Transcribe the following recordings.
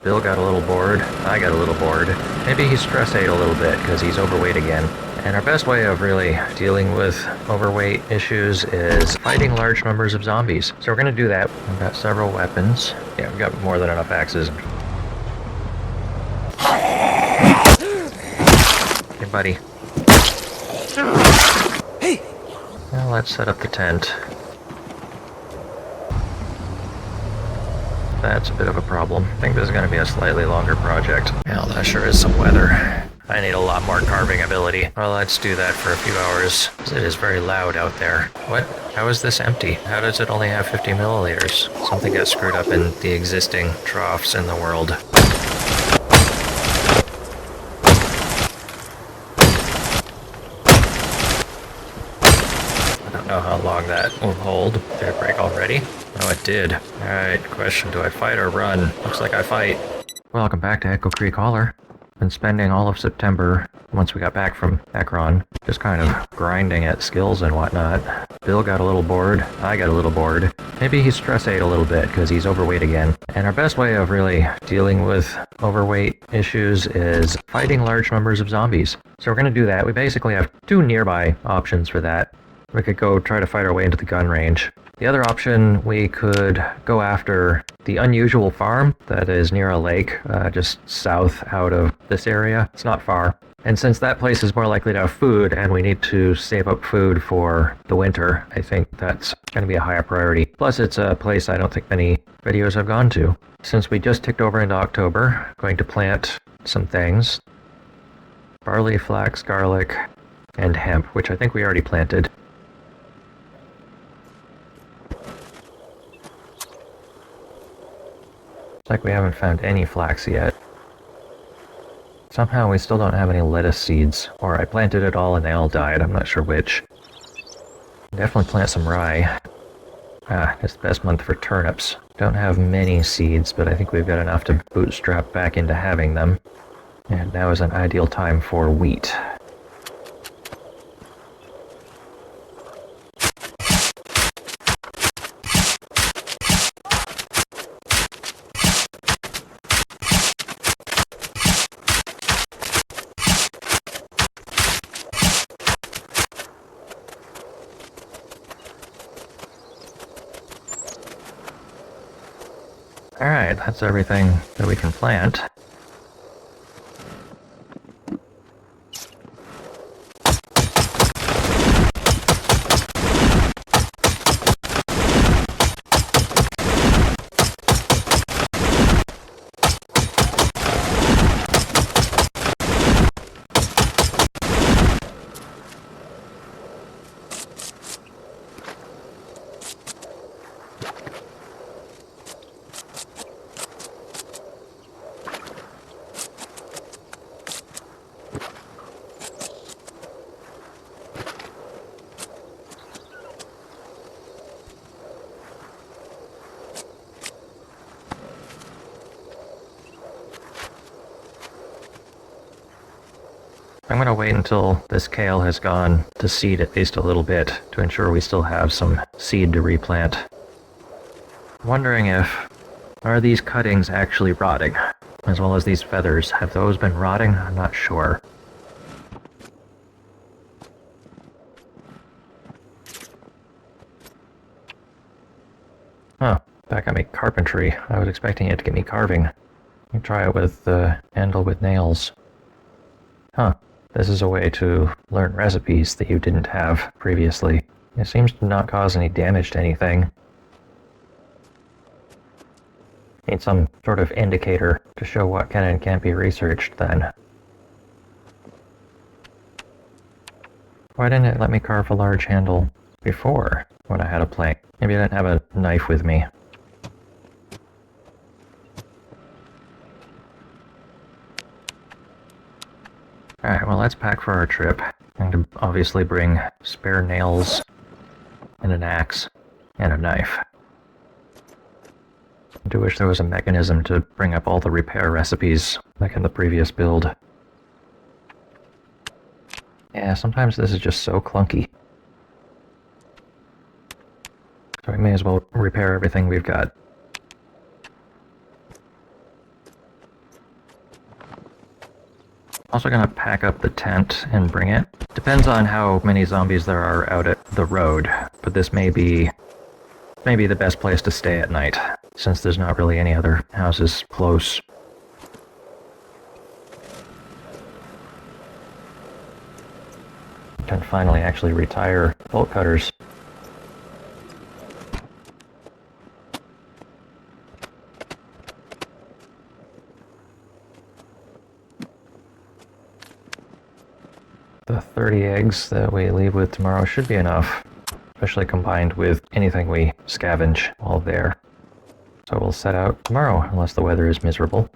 Bill got a little bored, I got a little bored. Maybe he stress ate a little bit because he's overweight again. And our best way of really dealing with overweight issues is fighting large numbers of zombies. So we're going to do that. We've got several weapons. Yeah, we've got more than enough axes. Hey, buddy. Hey! Well, let's set up the tent. That's a bit of a problem. I think this is going to be a slightly longer project. Well, that sure is some weather. I need a lot more carving ability. Well, let's do that for a few hours. It is very loud out there. What? How is this empty? How does it only have 50 milliliters? Something got screwed up in the existing troughs in the world. I don't know how long that will hold. Did it break already? Oh, it did. Alright, question, do I fight or run? Looks like I fight. Welcome back to Echo Creek Holler. Been spending all of September, once we got back from Ekron, just kind of grinding at skills and whatnot. Bill got a little bored, I got a little bored. Maybe he stress ate a little bit because he's overweight again. And our best way of really dealing with overweight issues is fighting large numbers of zombies. So we're going to do that. We basically have two nearby options for that. We could go try to fight our way into the gun range. The other option, we could go after the unusual farm that is near a lake, just south out of this area. It's not far. And since that place is more likely to have food and we need to save up food for the winter, I think that's going to be a higher priority. Plus, it's a place I don't think many videos have gone to. Since we just ticked over into October, I'm going to plant some things. Barley, flax, garlic, and hemp, which I think we already planted. Like we haven't found any flax yet. Somehow we still don't have any lettuce seeds, or I planted it all and they all died, I'm not sure which. Definitely plant some rye. It's the best month for turnips. Don't have many seeds, but I think we've got enough to bootstrap back into having them. And now is an ideal time for wheat. Alright, that's everything that we can plant. I'm going to wait until this kale has gone to seed at least a little bit to ensure we still have some seed to replant. Wondering if, are these cuttings actually rotting? As well as these feathers, have those been rotting? I'm not sure. Huh, that got me carpentry. I was expecting it to get me carving. Let me try it with the handle with nails. Huh. This is a way to learn recipes that you didn't have previously. It seems to not cause any damage to anything. Need some sort of indicator to show what can and can't be researched then. Why didn't it let me carve a large handle before when I had a plank? Maybe I didn't have a knife with me. Alright, well let's pack for our trip. I'm going to obviously bring spare nails and an axe and a knife. I do wish there was a mechanism to bring up all the repair recipes like in the previous build. Yeah, sometimes this is just so clunky. So we may as well repair everything we've got. Also gonna pack up the tent and bring it. Depends on how many zombies there are out at the road, but this may be the best place to stay at night, since there's not really any other houses close. Can finally actually retire bolt cutters. The 30 eggs that we leave with tomorrow should be enough, especially combined with anything we scavenge while there. So we'll set out tomorrow, unless the weather is miserable.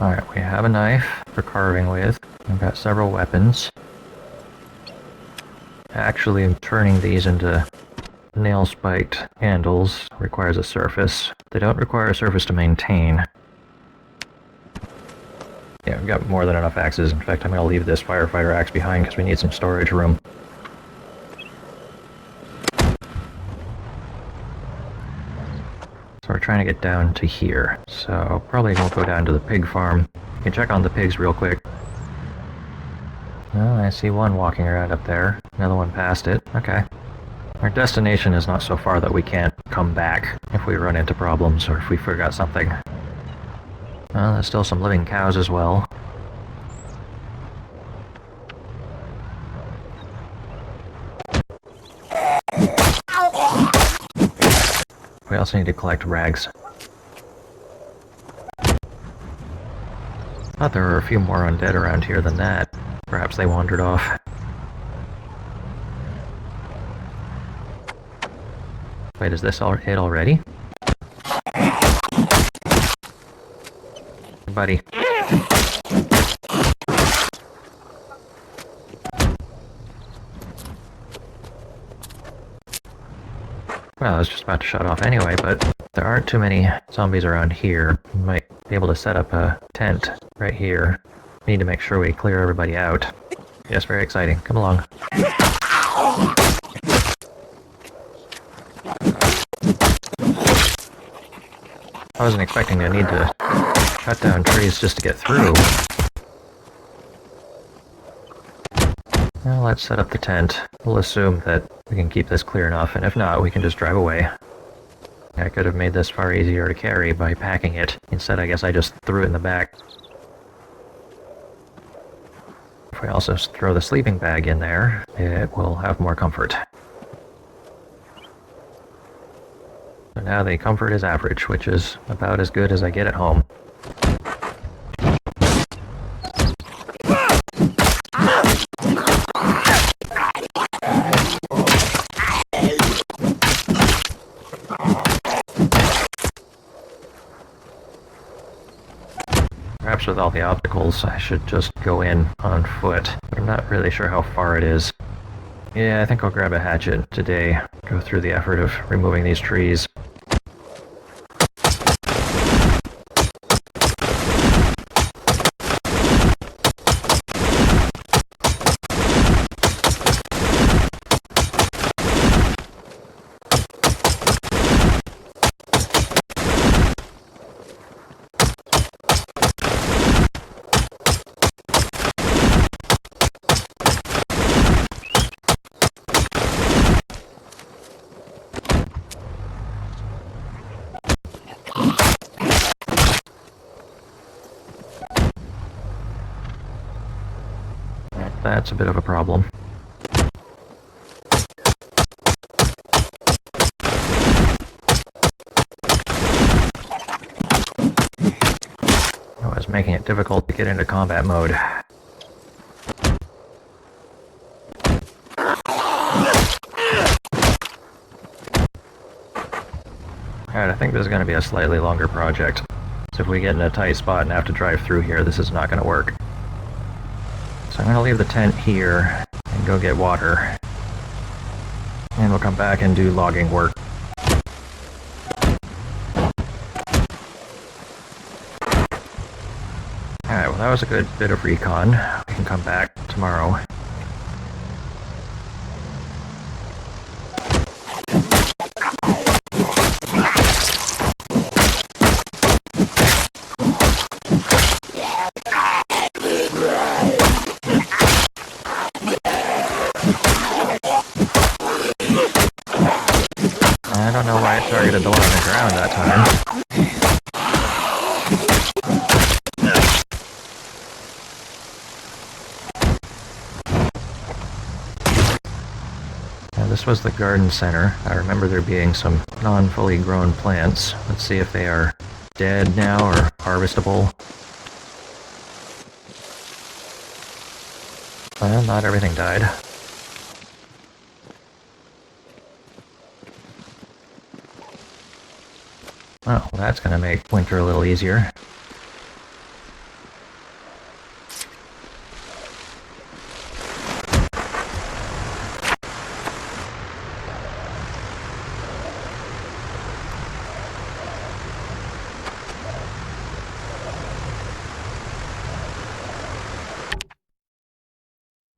Alright, we have a knife for carving with. We've got several weapons. Actually, turning these into nail-spiked handles requires a surface. They don't require a surface to maintain. Yeah, we've got more than enough axes. In fact, I'm going to leave this firefighter axe behind because we need some storage room. So we're trying to get down to here. So probably won't go down to the pig farm. You can check on the pigs real quick. Well, I see one walking around up there. Another one past it. Okay. Our destination is not so far that we can't come back if we run into problems or if we forgot something. Well, there's still some living cows as well. We also need to collect rags. Thought there were a few more undead around here than that. Perhaps they wandered off. Wait, is this it already? Buddy. Well, I was just about to shut off anyway, but there aren't too many zombies around here. We might be able to set up a tent right here. We need to make sure we clear everybody out. Yes, very exciting. Come along. I wasn't expecting to need to cut down trees just to get through. Well, let's set up the tent. We'll assume that we can keep this clear enough, and if not, we can just drive away. I could have made this far easier to carry by packing it. Instead, I guess I just threw it in the back. If we also throw the sleeping bag in there, it will have more comfort. So now the comfort is average, which is about as good as I get at home. Perhaps with all the obstacles, I should just go in on foot, but I'm not really sure how far it is. Yeah, I think I'll grab a hatchet today, go through the effort of removing these trees. That's a bit of a problem. I was making it difficult to get into combat mode. Alright, I think this is going to be a slightly longer project. So if we get in a tight spot and have to drive through here, this is not going to work. So I'm going to leave the tent here and go get water. And we'll come back and do logging work. Alright, well that was a good bit of recon. We can come back tomorrow. I don't know why it targeted the one on the ground that time. Now, this was the garden center. I remember there being some non-fully grown plants. Let's see if they are dead now or harvestable. Well, not everything died. Well, that's going to make winter a little easier.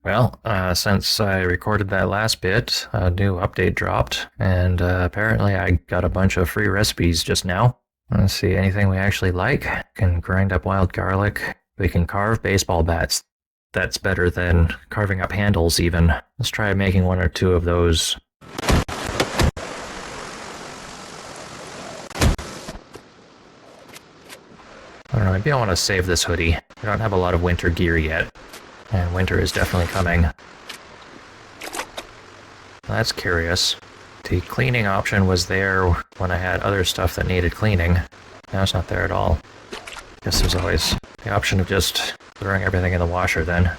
Well, since I recorded that last bit, a new update dropped, and apparently I got a bunch of free recipes just now. Let's see, anything we actually like. Can grind up wild garlic. We can carve baseball bats. That's better than carving up handles, even. Let's try making one or two of those. I don't know, maybe I want to save this hoodie. I don't have a lot of winter gear yet. And winter is definitely coming. That's curious. The cleaning option was there when I had other stuff that needed cleaning. Now it's not there at all. Guess there's always the option of just throwing everything in the washer then.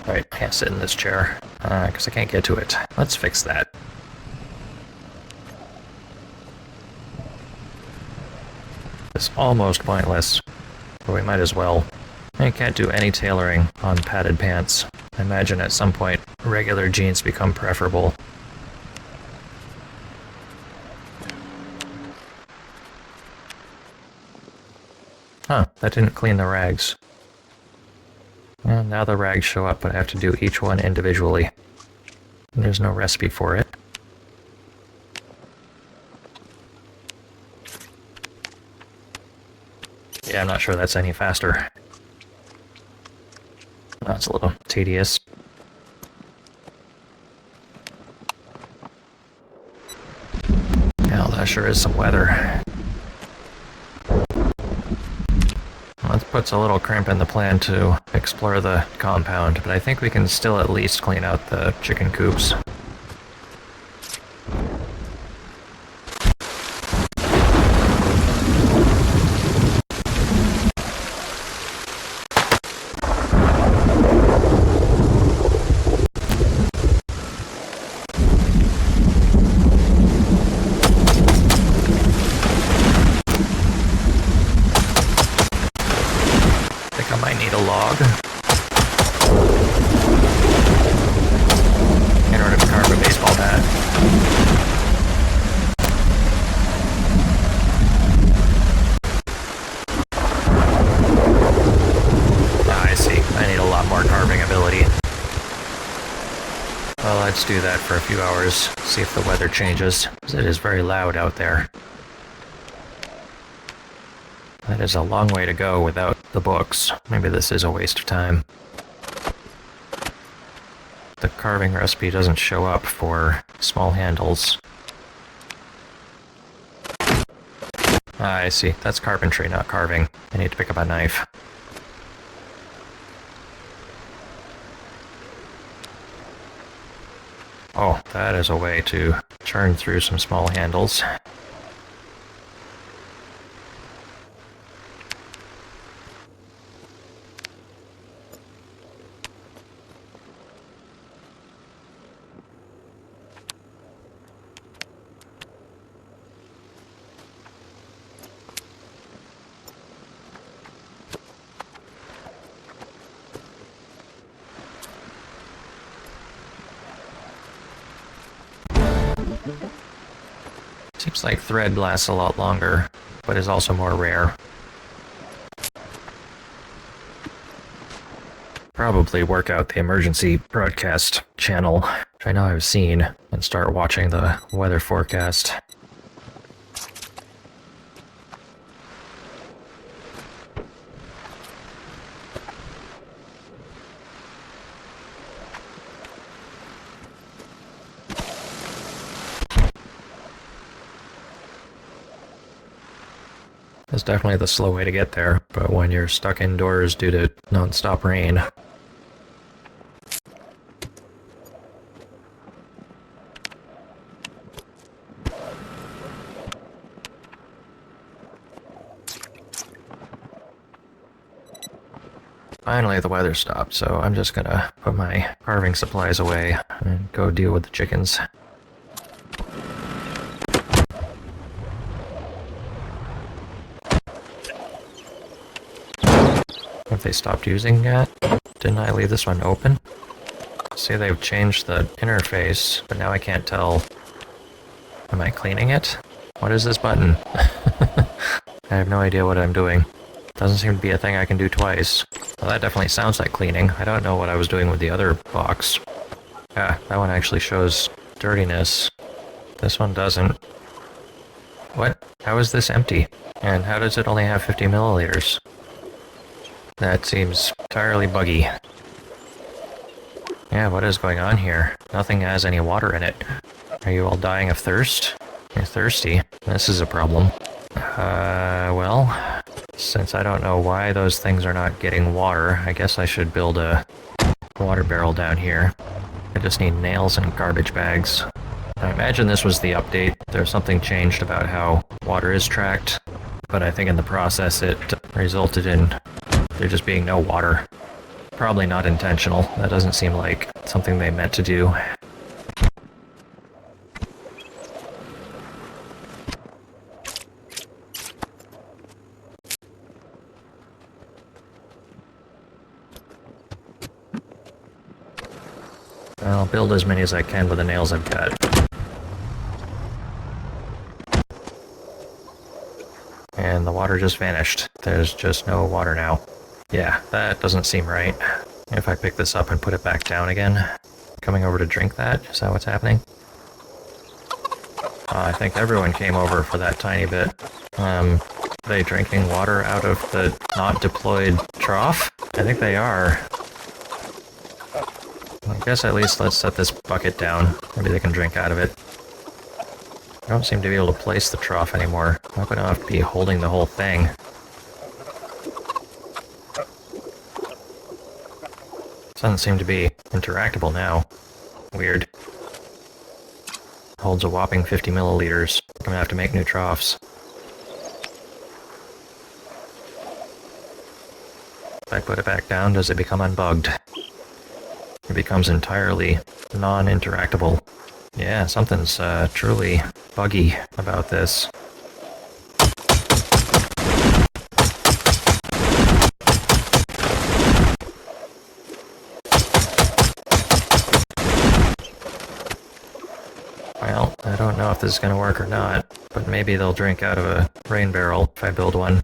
Right, I can't sit in this chair, because I can't get to it. Let's fix that. It's almost pointless, but we might as well. I can't do any tailoring on padded pants. I imagine at some point, regular jeans become preferable. Huh, that didn't clean the rags. Well, now the rags show up, but I have to do each one individually. There's no recipe for it. Yeah, I'm not sure that's any faster. That's a little tedious. Hell, that sure is some weather. Well, that puts a little crimp in the plan to explore the compound, but I think we can still at least clean out the chicken coops. Let's do that for a few hours, see if the weather changes, because it is very loud out there. That is a long way to go without the books. Maybe this is a waste of time. The carving recipe doesn't show up for small handles. Ah, I see. That's carpentry, not carving. I need to pick up a knife. Oh, that is a way to churn through some small handles. Seems like thread lasts a lot longer, but is also more rare. Probably work out the emergency broadcast channel, which I know I've seen, and start watching the weather forecast. is definitely the slow way to get there, but when you're stuck indoors due to non-stop rain... Finally, the weather stopped, so I'm just gonna put my carving supplies away and go deal with the chickens. Have they stopped using that? Didn't I leave this one open? See, they've changed the interface, but now I can't tell. Am I cleaning it? What is this button? I have no idea what I'm doing. Doesn't seem to be a thing I can do twice. Well, that definitely sounds like cleaning. I don't know what I was doing with the other box. Yeah, that one actually shows dirtiness. This one doesn't. What? How is this empty? And how does it only have 50 milliliters? That seems entirely buggy. Yeah, what is going on here? Nothing has any water in it. Are you all dying of thirst? You're thirsty. This is a problem. Well, since I don't know why those things are not getting water, I guess I should build a water barrel down here. I just need nails and garbage bags. I imagine this was the update. There's something changed about how water is tracked, but I think in the process it resulted in there just being no water. Probably not intentional. That doesn't seem like something they meant to do. I'll build as many as I can with the nails I've got. And the water just vanished. There's just no water now. Yeah, that doesn't seem right. If I pick this up and put it back down again, coming over to drink that, is that what's happening? I think everyone came over for that tiny bit. Are they drinking water out of the not deployed trough? I think they are. I guess at least let's set this bucket down. Maybe they can drink out of it. I don't seem to be able to place the trough anymore. I'm gonna have to be holding the whole thing. Doesn't seem to be interactable now. Weird. Holds a whopping 50 milliliters. I'm gonna have to make new troughs. If I put it back down, does it become unbugged? It becomes entirely non-interactable. Yeah, something's truly buggy about this. Well, I don't know if this is going to work or not, but maybe they'll drink out of a rain barrel if I build one.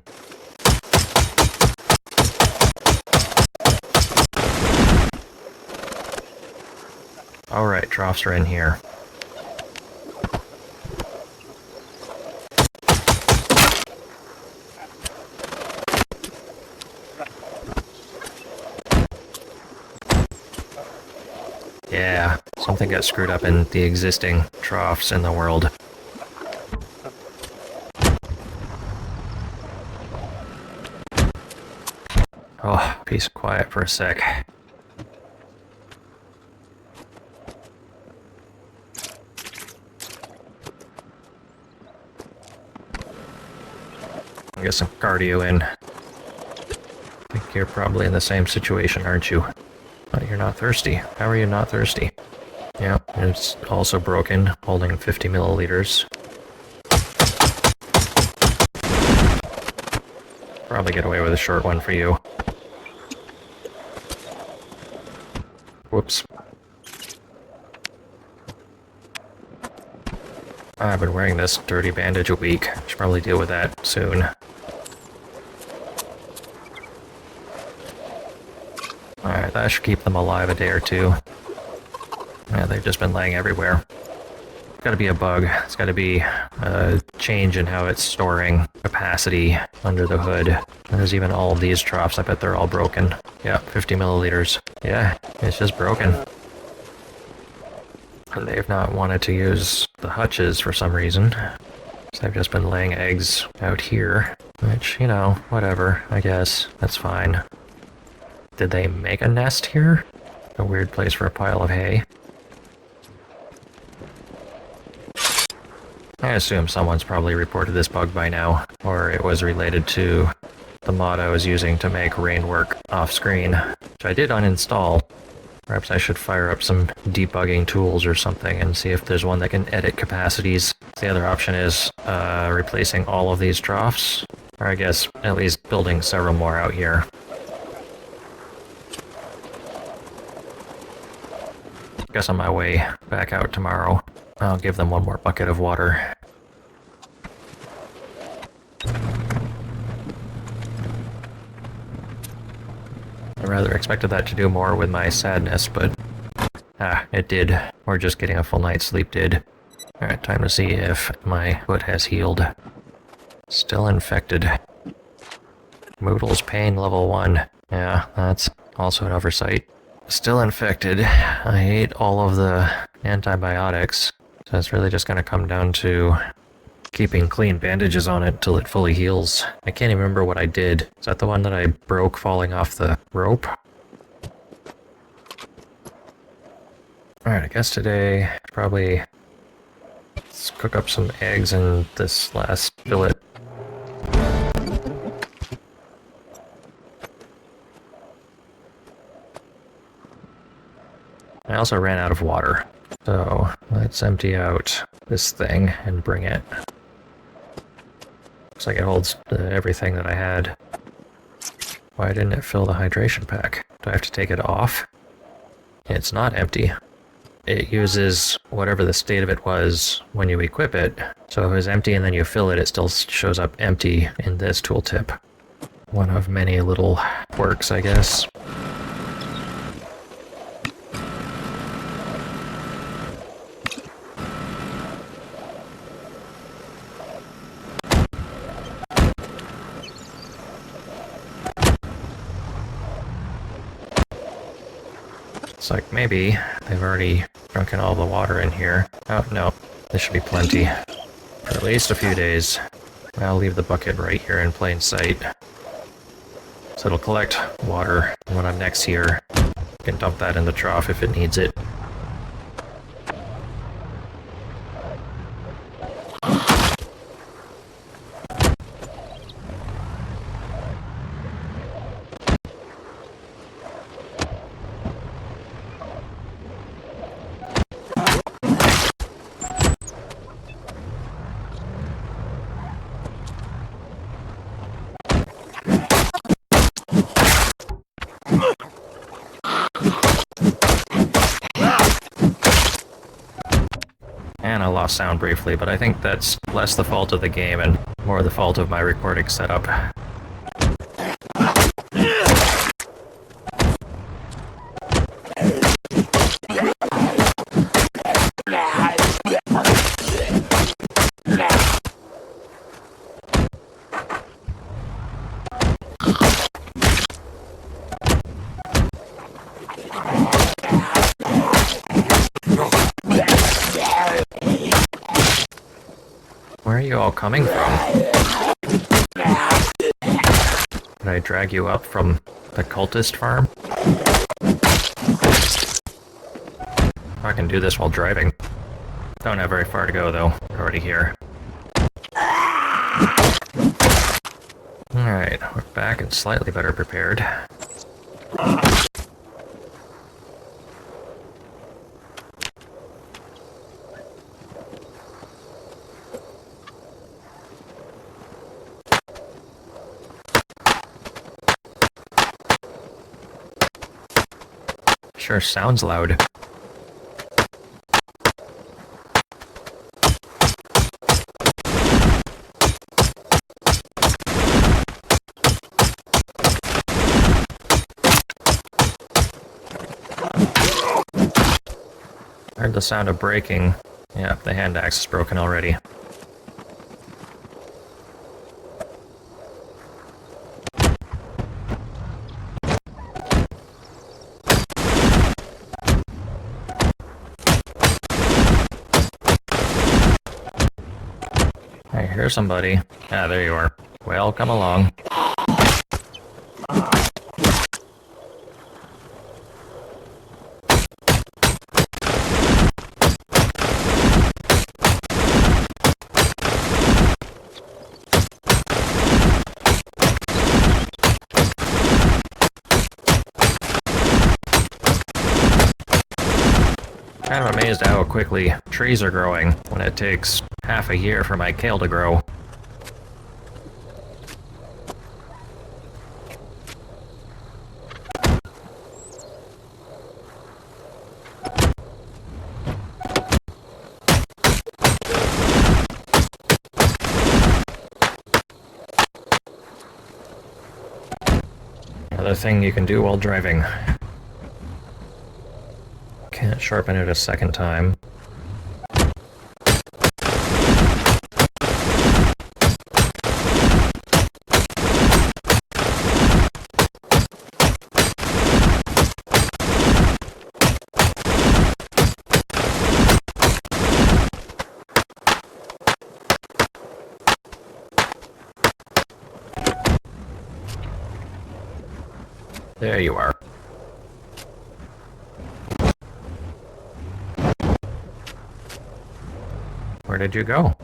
Alright, troughs are in here. Yeah, something got screwed up in the existing troughs in the world. Oh, peace and quiet for a sec. Get some cardio in. I think you're probably in the same situation, aren't you? But you're not thirsty. How are you not thirsty? Yeah, it's also broken, holding 50 milliliters. Probably get away with a short one for you. Whoops. I've been wearing this dirty bandage a week. Should probably deal with that soon. Alright, that should keep them alive a day or two. Yeah, they've just been laying everywhere. It's gotta be a bug. It's gotta be a change in how it's storing capacity under the hood. There's even all of these troughs. I bet they're all broken. Yeah, 50 milliliters. Yeah, it's just broken. And they've not wanted to use the hutches for some reason. So they've just been laying eggs out here. Which, you know, whatever, I guess. That's fine. Did they make a nest here? A weird place for a pile of hay. I assume someone's probably reported this bug by now, or it was related to the mod I was using to make rain work off-screen, which I did uninstall. Perhaps I should fire up some debugging tools or something and see if there's one that can edit capacities. The other option is replacing all of these troughs, or I guess at least building several more out here. Guess on my way back out tomorrow, I'll give them one more bucket of water. I rather expected that to do more with my sadness, but it did. Or just getting a full night's sleep did. Alright, time to see if my foot has healed. Still infected. Moodle's pain level 1. Yeah, that's also an oversight. Still infected. I ate all of the antibiotics, so it's really just gonna come down to keeping clean bandages on it till it fully heals. I can't even remember what I did. Is that the one that I broke falling off the rope? Alright, I guess today, probably let's cook up some eggs in this last billet. I also ran out of water, so let's empty out this thing and bring it. Looks like it holds everything that I had. Why didn't it fill the hydration pack? Do I have to take it off? It's not empty. It uses whatever the state of it was when you equip it. So if it's empty and then you fill it, it still shows up empty in this tooltip. One of many little quirks, I guess. It's like maybe they've already drunken all the water in here. Oh, no. This should be plenty. For at least a few days. I'll leave the bucket right here in plain sight. So it'll collect water, and when I'm next here, I can dump that in the trough if it needs it. And I lost sound briefly, but I think that's less the fault of the game and more the fault of my recording setup. Where are you all coming from? Did I drag you up from the cultist farm? I can do this while driving. Don't have very far to go though. We're already here. Alright, we're back and slightly better prepared. Sure sounds loud. Heard the sound of braking. Yeah, the hand axe is broken already. I hear somebody. Ah, there you are. Well, come along. Kind of amazed at how quickly trees are growing when it takes half a year for my kale to grow. Another thing you can do while driving. Can't sharpen it a second time. There you are. Where did you go?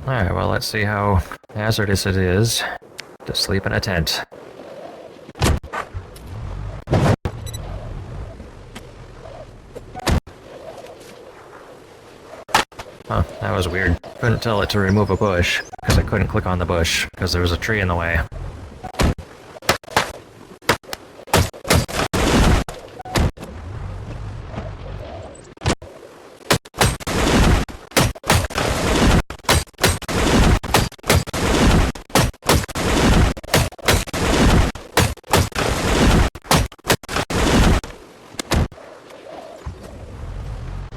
Alright, well, let's see how hazardous it is to sleep in a tent. Huh, that was weird. Couldn't tell it to remove a bush, because I couldn't click on the bush, because there was a tree in the way.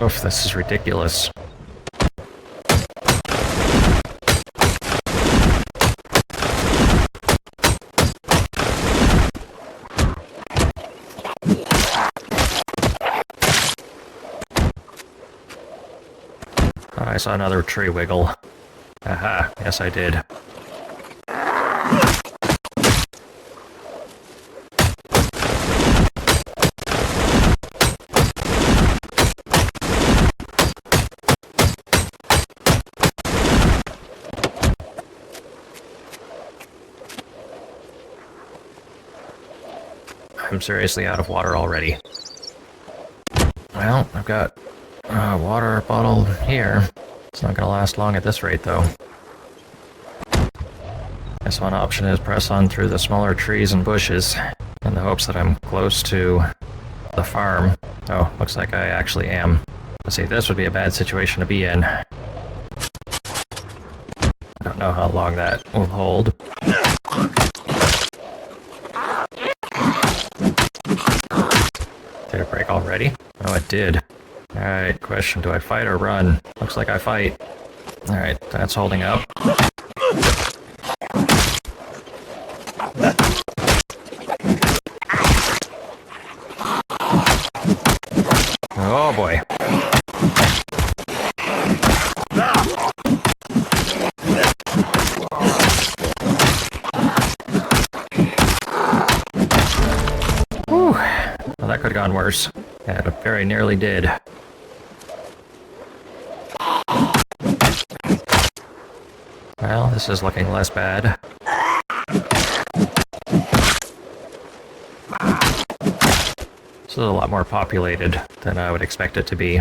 Oof, this is ridiculous. Oh, I saw another tree wiggle. Aha, yes I did. I'm seriously out of water already. Well, I've got a water bottle here. It's not gonna last long at this rate, though. Guess one option is press on through the smaller trees and bushes, in the hopes that I'm close to the farm. Oh, looks like I actually am. Let's see, this would be a bad situation to be in. I don't know how long that will hold. Did it break already? Oh, it did. Alright, question, do I fight or run? Looks like I fight. Alright, that's holding up. Oh boy. Whew. Well, that could have gone worse. Yeah, it very nearly did. Well, this is looking less bad. This is a lot more populated than I would expect it to be.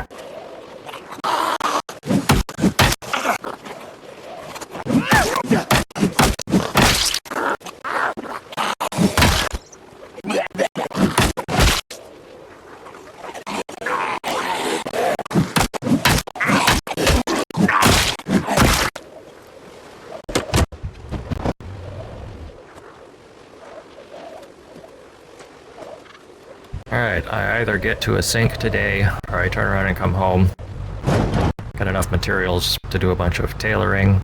Alright, I either get to a sink today, or I turn around and come home. Got enough materials to do a bunch of tailoring.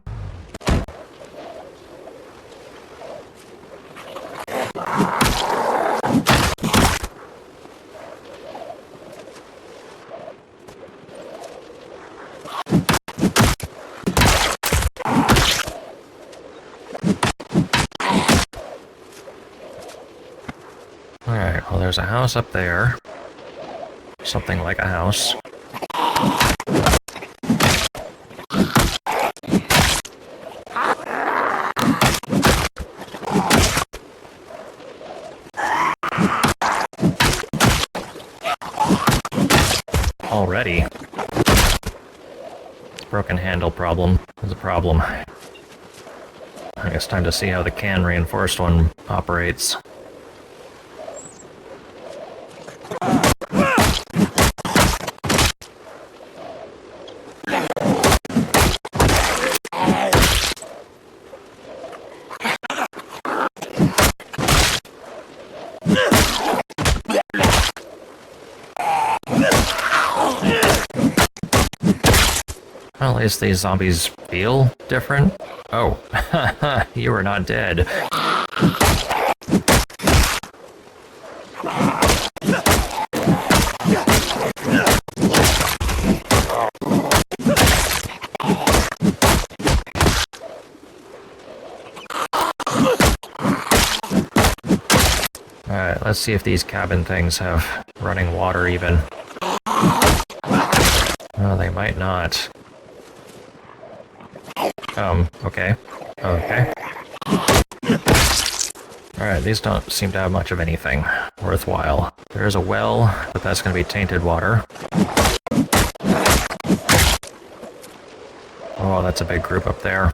there's a house up there. Something like a house. Already. Broken handle problem is a problem. I guess it's time to see how the can reinforced one operates. Well, at least these zombies feel different. Oh, you are not dead. Alright, let's see if these cabin things have running water even. Oh, they might not. Okay. Okay. Alright, these don't seem to have much of anything worthwhile. There's a well, but that's going to be tainted water. Oh, that's a big group up there.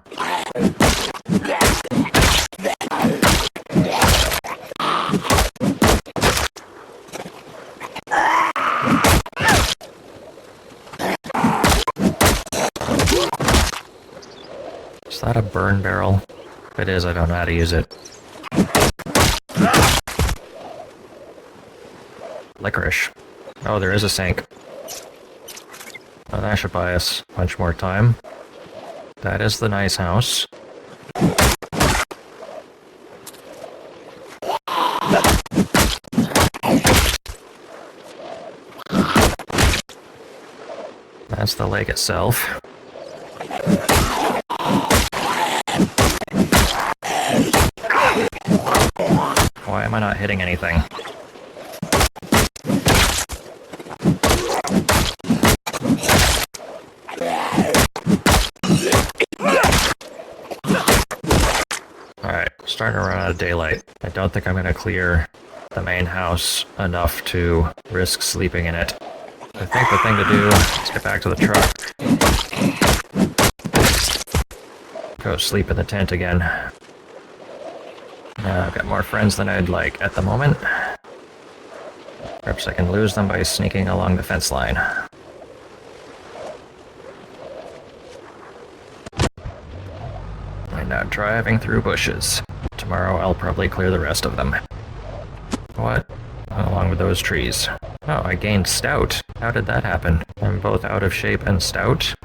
Is that a burn barrel? If it is, I don't know how to use it. Licorice. Oh, there is a sink. Oh, that should buy us a bunch more time. That is the nice house. That's the lake itself. Why am I not hitting anything? Alright, starting to run out of daylight. I don't think I'm going to clear the main house enough to risk sleeping in it. I think the thing to do is get back to the truck. Go sleep in the tent again. I've got more friends than I'd like at the moment. Perhaps I can lose them by sneaking along the fence line. I'm now driving through bushes. Tomorrow I'll probably clear the rest of them. What? Along with those trees. Oh, I gained stout. How did that happen? I'm both out of shape and stout.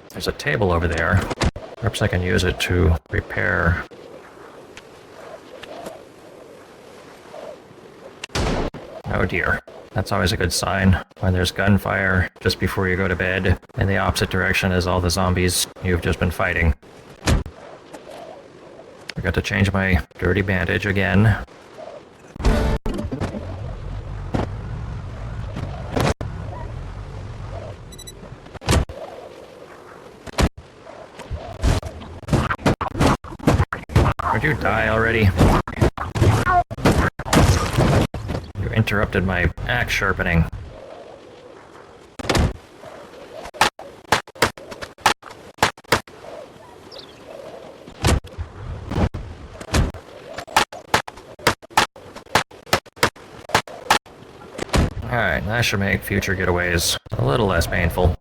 There's a table over there. Perhaps I can use it to repair. Oh dear. That's always a good sign. When there's gunfire just before you go to bed, in the opposite direction as all the zombies you've just been fighting. I got to change my dirty bandage again. Would you die already? You interrupted my axe sharpening. Alright, that should make future getaways a little less painful.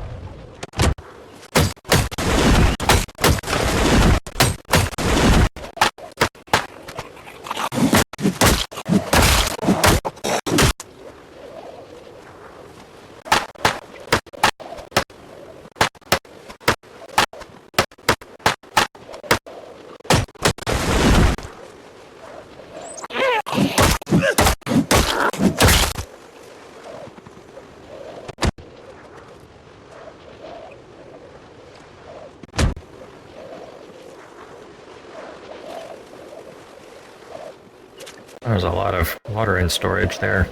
a lot of water in storage there.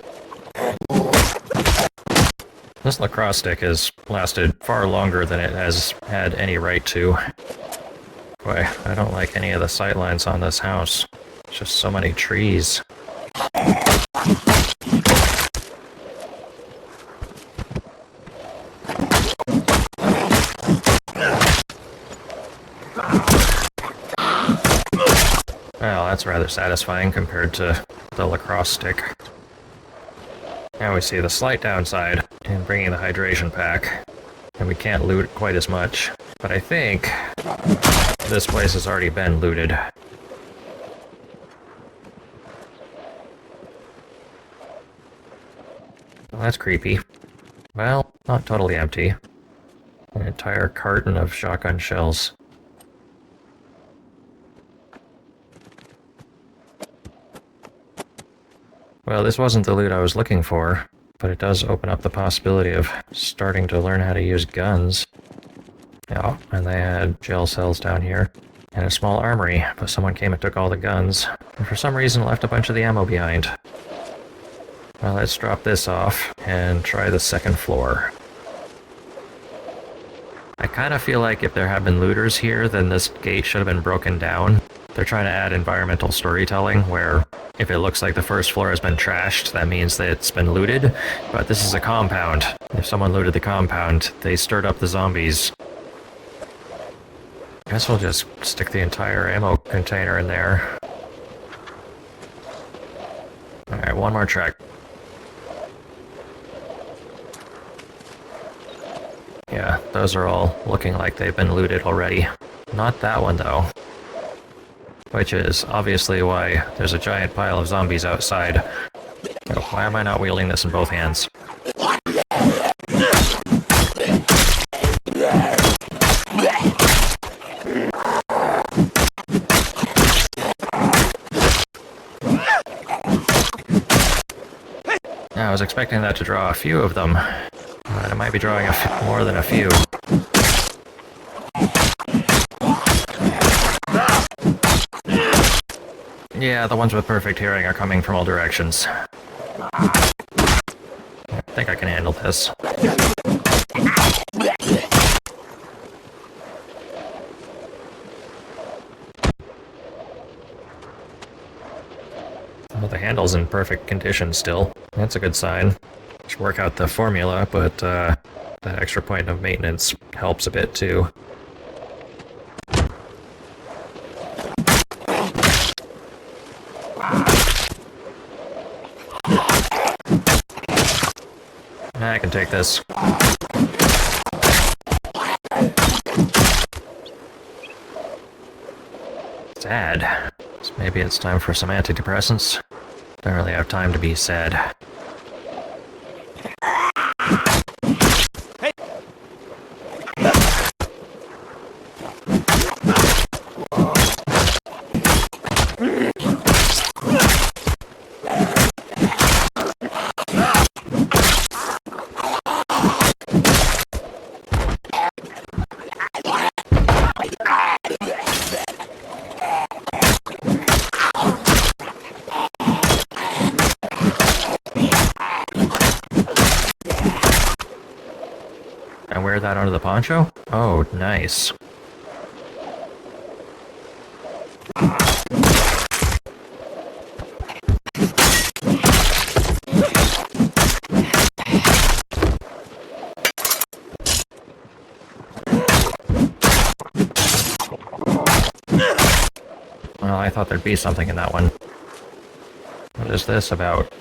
This lacrosse stick has lasted far longer than it has had any right to. Boy, I don't like any of the sightlines on this house. It's just so many trees. Well, that's rather satisfying compared to the lacrosse stick. Now we see the slight downside in bringing the hydration pack, and we can't loot quite as much. But I think this place has already been looted. Well, that's creepy. Well, not totally empty. An entire carton of shotgun shells. Well, this wasn't the loot I was looking for, but it does open up the possibility of starting to learn how to use guns. Yeah, and they had gel cells down here, and a small armory, but someone came and took all the guns, and for some reason left a bunch of the ammo behind. Well, let's drop this off, and try the second floor. I kind of feel like if there had been looters here, then this gate should have been broken down. They're trying to add environmental storytelling, where if it looks like the first floor has been trashed, that means that it's been looted, but this is a compound. If someone looted the compound, they stirred up the zombies. I guess we'll just stick the entire ammo container in there. Alright, one more check. Yeah, those are all looking like they've been looted already. Not that one, though. Which is obviously why there's a giant pile of zombies outside. Oh, why am I not wielding this in both hands? I was expecting that to draw a few of them, but it might be drawing more than a few. Yeah, the ones with perfect hearing are coming from all directions. I think I can handle this. Well, the handle's in perfect condition still. That's a good sign. Should work out the formula, but that extra point of maintenance helps a bit too. I can take this. Sad. So maybe it's time for some antidepressants. Don't really have time to be sad. And wear that under the poncho? Oh, nice. Well, I thought there'd be something in that one. What is this about?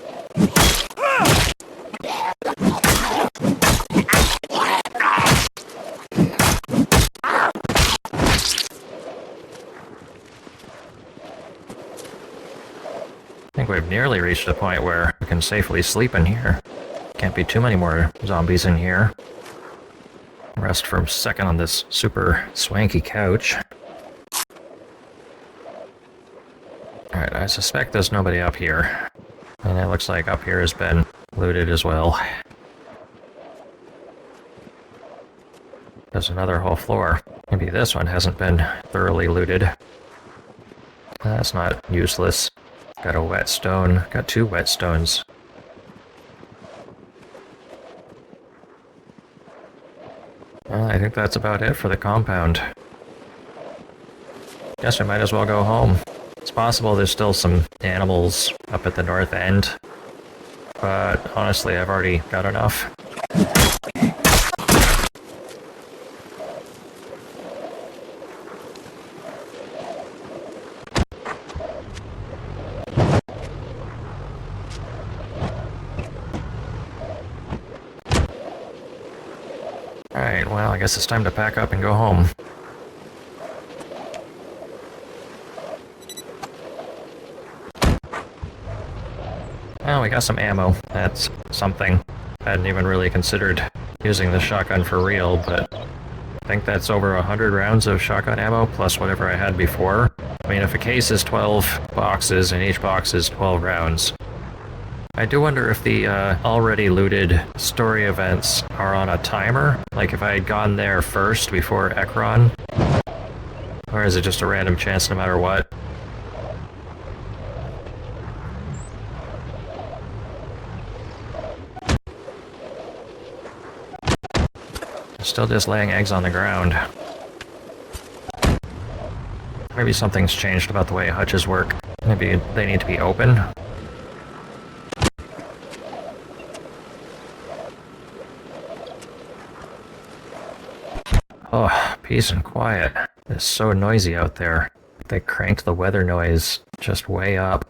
I think we've nearly reached a point where we can safely sleep in here. Can't be too many more zombies in here. Rest for a second on this super swanky couch. Alright, I suspect there's nobody up here. And it looks like up here has been looted as well. There's another whole floor. Maybe this one hasn't been thoroughly looted. That's not useless. Got a whetstone. Got 2 whetstones. Well, I think that's about it for the compound. Guess we might as well go home. It's possible there's still some animals up at the north end, but honestly, I've already got enough. Alright, well, I guess it's time to pack up and go home. Well, we got some ammo. That's something. I hadn't even really considered using the shotgun for real, but I think that's over 100 rounds of shotgun ammo, plus whatever I had before. I mean, if a case is 12 boxes, and each box is 12 rounds. I do wonder if the already looted story events are on a timer, like if I had gone there first before Ekron, or is it just a random chance no matter what? Still just laying eggs on the ground. Maybe something's changed about the way hutches work. Maybe they need to be open. Oh, peace and quiet. It's so noisy out there. They cranked the weather noise just way up.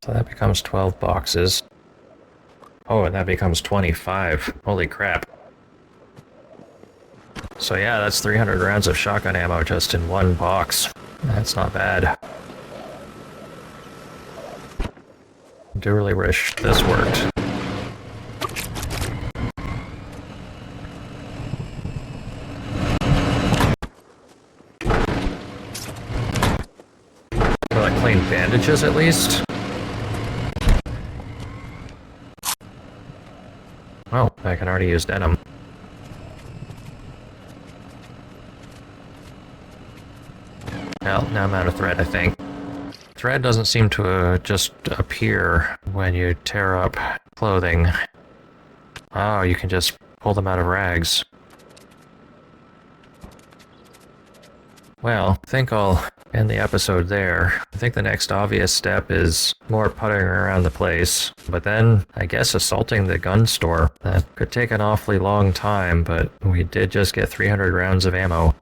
So that becomes 12 boxes. Oh, and that becomes 25. Holy crap. So yeah, that's 300 rounds of shotgun ammo just in one box. That's not bad. I do really wish this worked. Or like clean bandages at least? Oh, I can already use denim. Well, now I'm out of thread, I think. Thread doesn't seem to just appear when you tear up clothing. Oh, you can just pull them out of rags. Well, I think I'll end the episode there. I think the next obvious step is more puttering around the place, but then I guess assaulting the gun store. That could take an awfully long time, but we did just get 300 rounds of ammo.